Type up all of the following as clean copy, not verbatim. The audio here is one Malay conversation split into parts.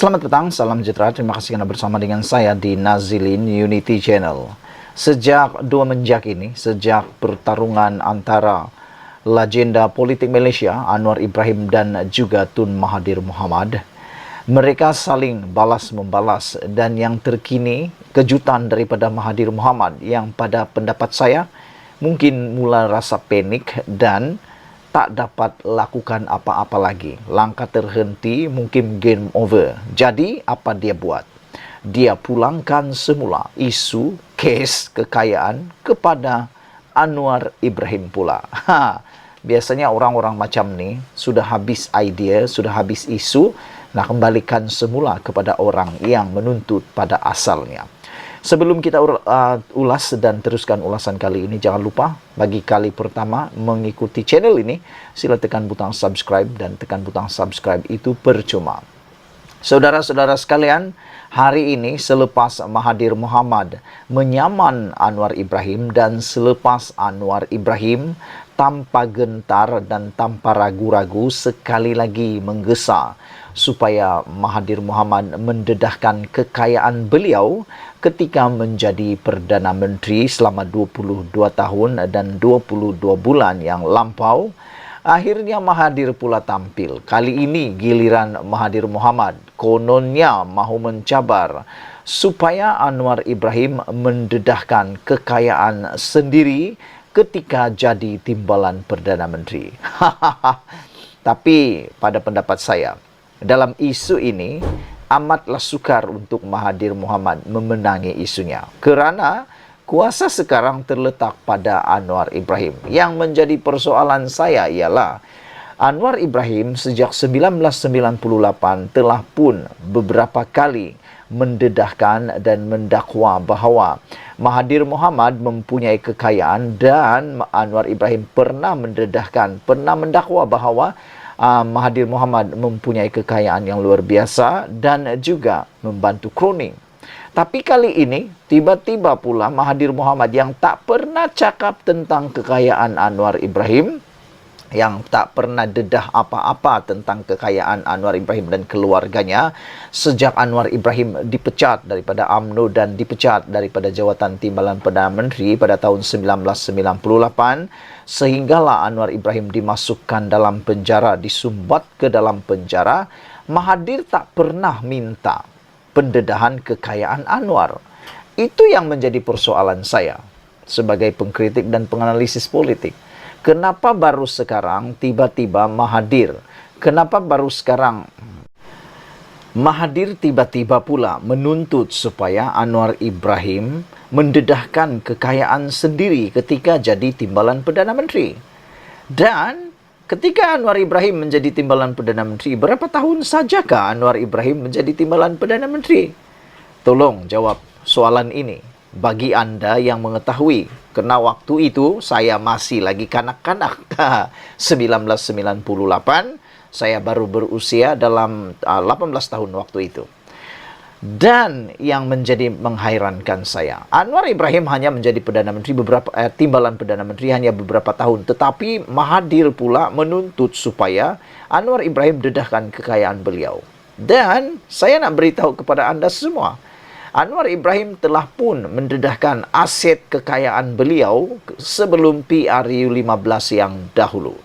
Selamat petang, salam sejahtera. Terima kasih karena bersama dengan saya di Nazilin Unity Channel. Sejak 2 menjak ini, sejak pertarungan antara legenda politik Malaysia Anwar Ibrahim dan juga Tun Mahathir Mohamad, mereka saling balas-membalas, dan yang terkini kejutan daripada Mahathir Mohamad yang pada pendapat saya mungkin mula rasa panik dan tak dapat lakukan apa-apa lagi. Langkah terhenti, mungkin game over. Jadi, apa dia buat? Dia pulangkan semula isu kes kekayaan kepada Anwar Ibrahim pula. Biasanya orang-orang macam ni sudah habis idea, sudah habis isu, nak kembalikan semula kepada orang yang menuntut pada asalnya. Sebelum kita ulas dan teruskan ulasan kali ini, jangan lupa bagi kali pertama mengikuti channel ini, sila tekan butang subscribe, dan tekan butang subscribe itu percuma. Saudara-saudara sekalian, hari ini selepas Mahathir Mohamad menyaman Anwar Ibrahim dan selepas Anwar Ibrahim tanpa gentar dan tanpa ragu-ragu sekali lagi menggesa supaya Mahathir Mohamad mendedahkan kekayaan beliau ketika menjadi Perdana Menteri selama 22 tahun dan 22 bulan yang lampau. Akhirnya Mahathir pula tampil. Kali ini giliran Mahathir Mohamad kononnya mahu mencabar supaya Anwar Ibrahim mendedahkan kekayaan sendiri ketika jadi timbalan Perdana Menteri. Tapi pada pendapat saya, dalam isu ini amatlah sukar untuk Mahathir Mohamad memenangi isunya, kerana kuasa sekarang terletak pada Anwar Ibrahim. Yang menjadi persoalan saya ialah Anwar Ibrahim sejak 1998 telah pun beberapa kali mendedahkan dan mendakwa bahawa Mahathir Mohamad mempunyai kekayaan, dan Anwar Ibrahim pernah mendakwa bahawa Mahathir Mohamad mempunyai kekayaan yang luar biasa dan juga membantu kroning. Tapi kali ini, tiba-tiba pula Mahathir Mohamad yang tak pernah cakap tentang kekayaan Anwar Ibrahim, yang tak pernah dedah apa-apa tentang kekayaan Anwar Ibrahim dan keluarganya sejak Anwar Ibrahim dipecat daripada UMNO dan dipecat daripada jawatan timbalan Perdana Menteri pada tahun 1998, sehinggalah Anwar Ibrahim dimasukkan dalam penjara, disumbat ke dalam penjara. Mahathir tak pernah minta pendedahan kekayaan Anwar. Itu yang menjadi persoalan saya sebagai pengkritik dan penganalisis politik. Kenapa baru sekarang tiba-tiba Mahathir tiba-tiba pula menuntut supaya Anwar Ibrahim mendedahkan kekayaan sendiri ketika jadi timbalan Perdana Menteri? Dan ketika Anwar Ibrahim menjadi timbalan Perdana Menteri, berapa tahun sajakah Anwar Ibrahim menjadi timbalan Perdana Menteri? Tolong jawab soalan ini bagi anda yang mengetahui, kerana waktu itu saya masih lagi kanak-kanak. 1998, saya baru berusia dalam 18 tahun waktu itu. Dan yang menjadi menghairankan saya, Anwar Ibrahim hanya menjadi timbalan Perdana Menteri hanya beberapa tahun, tetapi Mahathir pula menuntut supaya Anwar Ibrahim dedahkan kekayaan beliau. Dan saya nak beritahu kepada anda semua, Anwar Ibrahim telah pun mendedahkan aset kekayaan beliau sebelum PRU15 yang dahulu.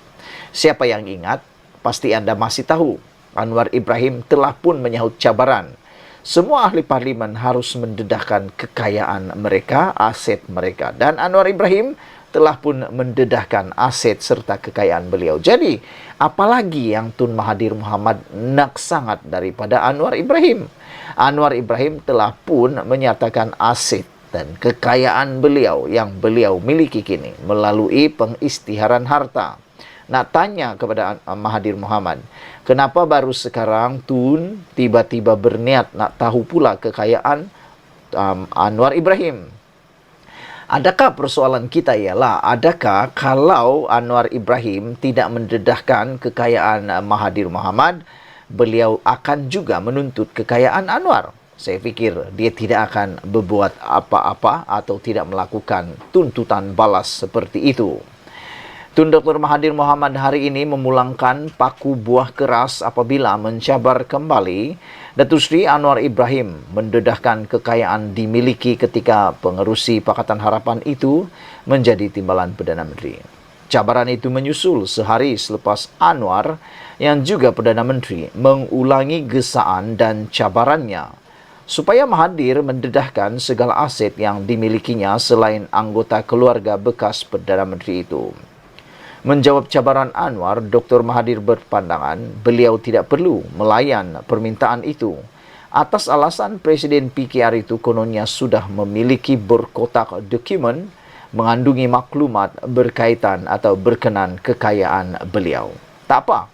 Siapa yang ingat, pasti anda masih tahu, Anwar Ibrahim telah pun menyahut cabaran. Semua ahli parlimen harus mendedahkan kekayaan mereka, aset mereka. Dan Anwar Ibrahim telah pun mendedahkan aset serta kekayaan beliau. Jadi, apalagi yang Tun Mahathir Mohamad nak sangat daripada Anwar Ibrahim? Anwar Ibrahim telah pun menyatakan aset dan kekayaan beliau yang beliau miliki kini melalui pengisytiharan harta. Nak tanya kepada Mahathir Mohamad, kenapa baru sekarang Tun tiba-tiba berniat nak tahu pula kekayaan Anwar Ibrahim? Adakah persoalan kita ialah, adakah kalau Anwar Ibrahim tidak mendedahkan kekayaan Mahathir Mohamad, beliau akan juga menuntut kekayaan Anwar? Saya fikir dia tidak akan berbuat apa-apa atau tidak melakukan tuntutan balas seperti itu. Tun Dr. Mahathir Mohamad hari ini memulangkan paku buah keras apabila mencabar kembali Datuk Seri Anwar Ibrahim mendedahkan kekayaan dimiliki ketika pengerusi Pakatan Harapan itu menjadi timbalan Perdana Menteri. Cabaran itu menyusul sehari selepas Anwar yang juga Perdana Menteri mengulangi gesaan dan cabarannya supaya Mahathir mendedahkan segala aset yang dimilikinya selain anggota keluarga bekas Perdana Menteri itu. Menjawab cabaran Anwar, Dr. Mahathir berpandangan beliau tidak perlu melayan permintaan itu atas alasan Presiden PKR itu kononnya sudah memiliki berkotak dokumen mengandungi maklumat berkaitan atau berkenan kekayaan beliau. Tak apa,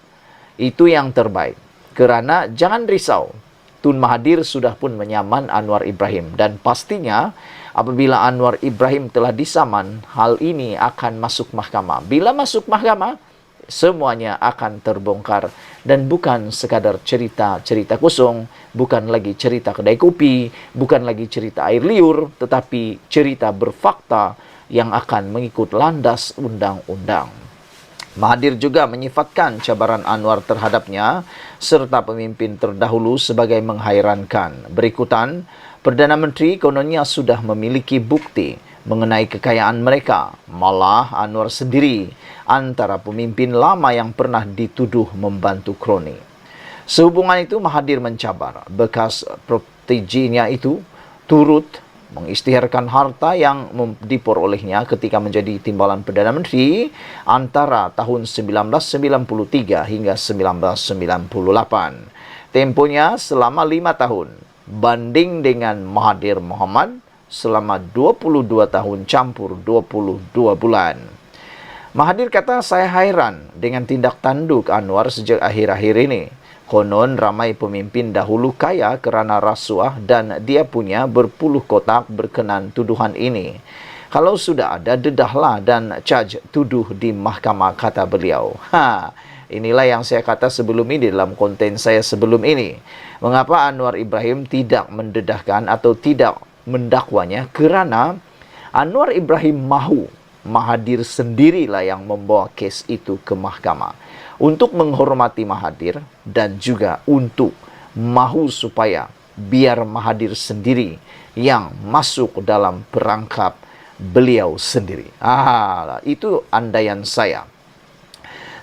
itu yang terbaik. Kerana jangan risau, Tun Mahathir sudah pun menyaman Anwar Ibrahim dan pastinya apabila Anwar Ibrahim telah disaman, hal ini akan masuk mahkamah. Bila masuk mahkamah, semuanya akan terbongkar dan bukan sekadar cerita-cerita kosong, bukan lagi cerita kedai kopi, bukan lagi cerita air liur, tetapi cerita berfakta yang akan mengikut landas undang-undang. Mahathir juga menyifatkan cabaran Anwar terhadapnya serta pemimpin terdahulu sebagai menghairankan. Berikutan, Perdana Menteri kononnya sudah memiliki bukti mengenai kekayaan mereka. Malah Anwar sendiri antara pemimpin lama yang pernah dituduh membantu kroni. Sehubungan itu, Mahathir mencabar bekas proteginya itu turut mengisytiharkan harta yang diperolehnya ketika menjadi timbalan Perdana Menteri antara tahun 1993 hingga 1998. Temponya selama 5 tahun, banding dengan Mahathir Mohamad selama 22 tahun campur 22 bulan. Mahathir kata, saya hairan dengan tindak tanduk Anwar sejak akhir-akhir ini. Konon ramai pemimpin dahulu kaya kerana rasuah dan dia punya berpuluh kotak berkenan tuduhan ini. Kalau sudah ada, dedahlah dan charge tuduh di mahkamah, kata beliau. Inilah yang saya kata sebelum ini dalam konten saya sebelum ini. Mengapa Anwar Ibrahim tidak mendedahkan atau tidak mendakwanya? Kerana Anwar Ibrahim mahu Mahathir sendirilah yang membawa kes itu ke mahkamah. Untuk menghormati Mahathir dan juga untuk mahu supaya biar Mahathir sendiri yang masuk dalam perangkap beliau sendiri. Itu andaian saya.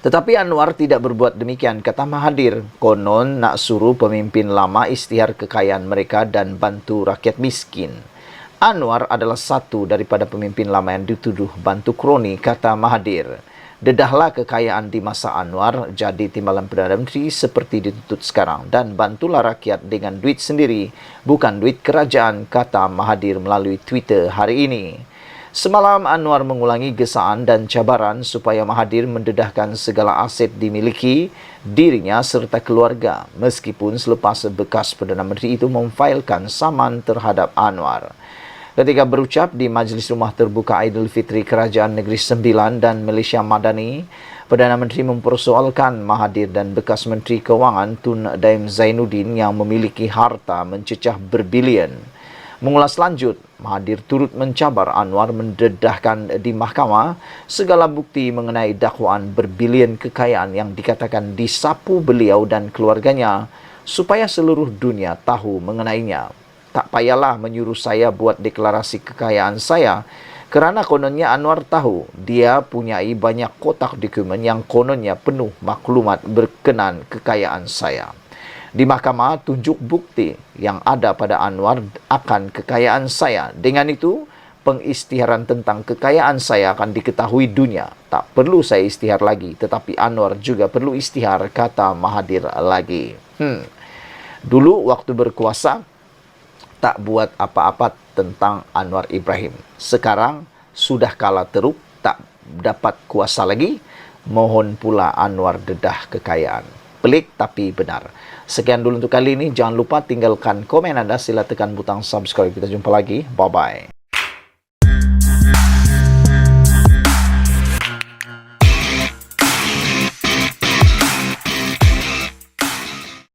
Tetapi Anwar tidak berbuat demikian, kata Mahathir. Konon nak suruh pemimpin lama isytihar kekayaan mereka dan bantu rakyat miskin. Anwar adalah satu daripada pemimpin lama yang dituduh bantu kroni, kata Mahathir. Dedahlah kekayaan di masa Anwar jadi timbalan Perdana Menteri seperti dituntut sekarang dan bantulah rakyat dengan duit sendiri, bukan duit kerajaan, kata Mahathir melalui Twitter hari ini. Semalam Anwar mengulangi gesaan dan cabaran supaya Mahathir mendedahkan segala aset dimiliki dirinya serta keluarga, meskipun selepas bekas Perdana Menteri itu memfailkan saman terhadap Anwar. Ketika berucap di Majlis Rumah Terbuka Aidilfitri Kerajaan Negeri Sembilan dan Malaysia Madani, Perdana Menteri mempersoalkan Mahathir dan bekas Menteri Kewangan Tun Daim Zainuddin yang memiliki harta mencecah berbilion. Mengulas lanjut, Mahathir turut mencabar Anwar mendedahkan di mahkamah segala bukti mengenai dakwaan berbilion kekayaan yang dikatakan disapu beliau dan keluarganya supaya seluruh dunia tahu mengenainya. Tak payahlah menyuruh saya buat deklarasi kekayaan saya kerana kononnya Anwar tahu dia punyai banyak kotak dokumen yang kononnya penuh maklumat berkenan kekayaan saya. Di mahkamah tunjuk bukti yang ada pada Anwar akan kekayaan saya. Dengan itu, pengisytiharan tentang kekayaan saya akan diketahui dunia. Tak perlu saya isytihar lagi, tetapi Anwar juga perlu isytihar, kata Mahathir lagi. Dulu waktu berkuasa, tak buat apa-apa tentang Anwar Ibrahim. Sekarang sudah kalah teruk, tak dapat kuasa lagi. Mohon pula Anwar dedah kekayaan. Pelik tapi benar. Sekian dulu untuk kali ini. Jangan lupa tinggalkan komen anda. Sila tekan butang subscribe. Kita jumpa lagi. Bye-bye.